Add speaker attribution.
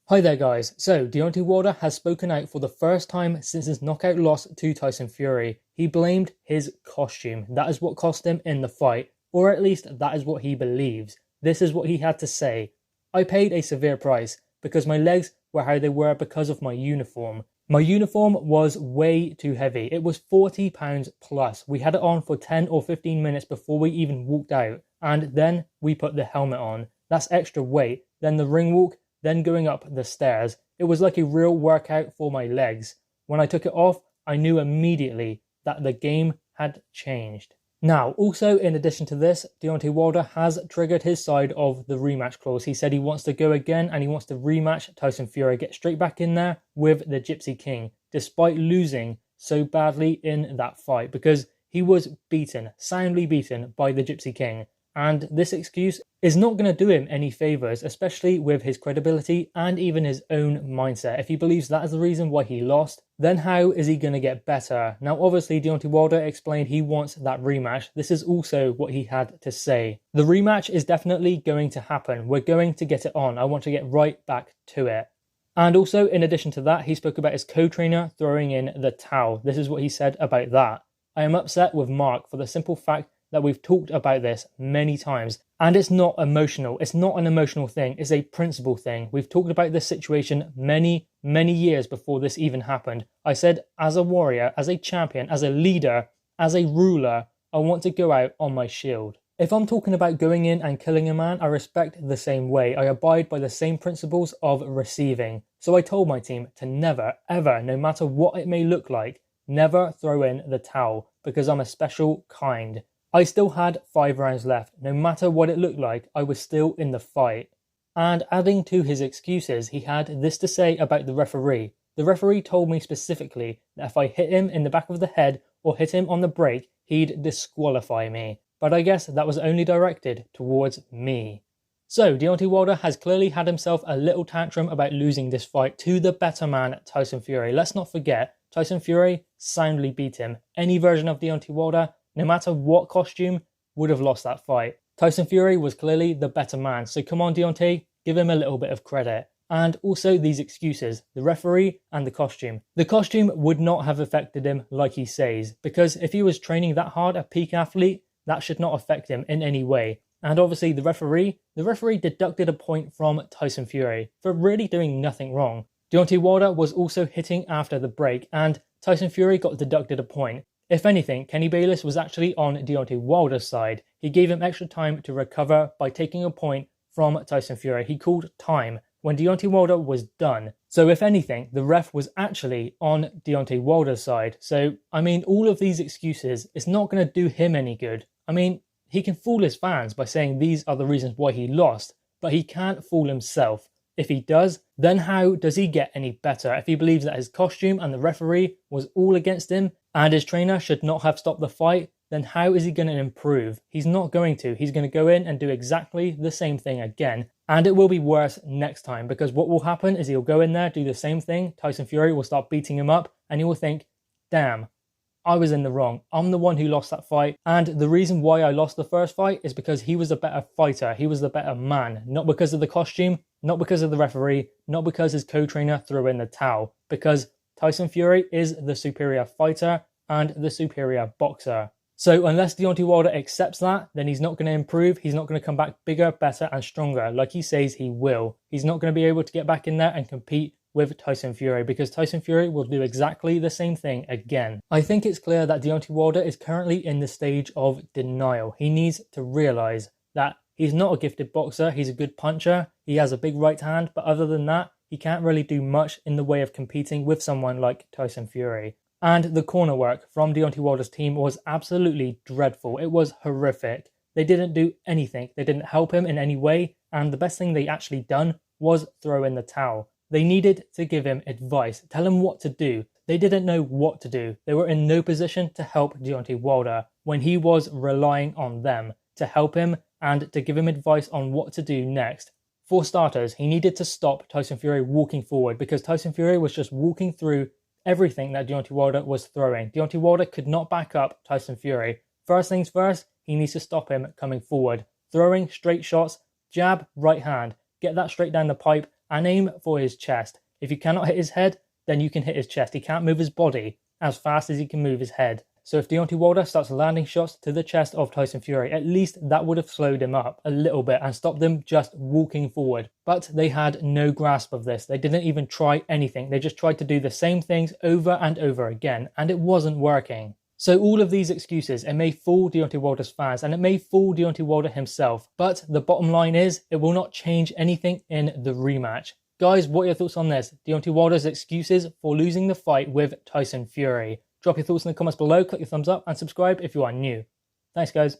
Speaker 1: Hi there guys, so Deontay Wilder has spoken out for the first time since his knockout loss to Tyson Fury. He blamed his costume. That is what cost him in the fight, or at least that is what he believes. This is what he had to say. I paid a severe price because my legs were how they were because of my uniform. My uniform was way too heavy. It was 40 pounds plus. We had it on for 10 or 15 minutes before we even walked out, and then we put the helmet on. That's extra weight. Then the ring walk, then going up the stairs. It was like a real workout for my legs. When I took it off, I knew immediately that the game had changed. Now, also in addition to this, Deontay Wilder has triggered his side of the rematch clause. He said he wants to go again and he wants to rematch Tyson Fury, get straight back in there with the Gypsy King, despite losing so badly in that fight, because he was beaten, soundly beaten by the Gypsy King. And this excuse is not going to do him any favours, especially with his credibility and even his own mindset. If he believes that is the reason why he lost, then how is he going to get better? Now, obviously, Deontay Wilder explained he wants that rematch. This is also what he had to say. The rematch is definitely going to happen. We're going to get it on. I want to get right back to it. And also, in addition to that, he spoke about his co-trainer throwing in the towel. This is what he said about that. I am upset with Mark for the simple fact that we've talked about this many times, and it's not emotional. It's not an emotional thing. It's a principle thing. We've talked about this situation many years before this even happened. I said, as a warrior, as a champion, as a leader, as a ruler, I want to go out on my shield. If I'm talking about going in and killing a man, I respect the same way. I abide by the same principles of receiving. So I told my team to never, ever, no matter what it may look like, never throw in the towel, because I'm a special kind. I still had 5 rounds left. No matter what it looked like, I was still in the fight. And adding to his excuses, he had this to say about the referee. The referee told me specifically that if I hit him in the back of the head or hit him on the break, he'd disqualify me. But I guess that was only directed towards me. So Deontay Wilder has clearly had himself a little tantrum about losing this fight to the better man, Tyson Fury. Let's not forget, Tyson Fury soundly beat him. Any version of Deontay Wilder, no matter what costume, would have lost that fight. Tyson Fury was clearly the better man, so come on Deontay, give him a little bit of credit. And also these excuses, the referee and the costume. The costume would not have affected him like he says, because if he was training that hard, a peak athlete, that should not affect him in any way. And obviously the referee deducted a point from Tyson Fury for really doing nothing wrong. Deontay Wilder was also hitting after the break, and Tyson Fury got deducted a point. If anything, Kenny Bayless was actually on Deontay Wilder's side. He gave him extra time to recover by taking a point from Tyson Fury. He called time when Deontay Wilder was done. So if anything, the ref was actually on Deontay Wilder's side. So, I mean, all of these excuses, it's not going to do him any good. I mean, he can fool his fans by saying these are the reasons why he lost, but he can't fool himself. If he does, then how does he get any better? If he believes that his costume and the referee was all against him and his trainer should not have stopped the fight, then how is he going to improve? He's not going to. He's going to go in and do exactly the same thing again. And it will be worse next time, because what will happen is he'll go in there, do the same thing. Tyson Fury will start beating him up and he will think, damn, I was in the wrong. I'm the one who lost that fight. And the reason why I lost the first fight is because he was a better fighter. He was the better man. Not because of the costume, not because of the referee, not because his co-trainer threw in the towel. Because Tyson Fury is the superior fighter and the superior boxer. So unless Deontay Wilder accepts that, then he's not going to improve. He's not going to come back bigger, better and stronger like he says he will. He's not going to be able to get back in there and compete with Tyson Fury, because Tyson Fury will do exactly the same thing again. I think it's clear that Deontay Wilder is currently in the stage of denial. He needs to realise that he's not a gifted boxer, he's a good puncher, he has a big right hand, but other than that, he can't really do much in the way of competing with someone like Tyson Fury. And the corner work from Deontay Wilder's team was absolutely dreadful. It was horrific. They didn't do anything. They didn't help him in any way, and the best thing they actually done was throw in the towel. They needed to give him advice, tell him what to do. They didn't know what to do. They were in no position to help Deontay Wilder when he was relying on them to help him and to give him advice on what to do next. For starters, he needed to stop Tyson Fury walking forward, because Tyson Fury was just walking through everything that Deontay Wilder was throwing. Deontay Wilder could not back up Tyson Fury. First things first, he needs to stop him coming forward. Throwing straight shots, jab, right hand, get that straight down the pipe and aim for his chest. If you cannot hit his head, then you can hit his chest. He can't move his body as fast as he can move his head. So if Deontay Wilder starts landing shots to the chest of Tyson Fury, at least that would have slowed him up a little bit and stopped them just walking forward. But they had no grasp of this. They didn't even try anything. They just tried to do the same things over and over again, and it wasn't working. So all of these excuses, it may fool Deontay Wilder's fans and it may fool Deontay Wilder himself, but the bottom line is it will not change anything in the rematch. Guys, what are your thoughts on this? Deontay Wilder's excuses for losing the fight with Tyson Fury. Drop your thoughts in the comments below, click your thumbs up and subscribe if you are new. Thanks guys.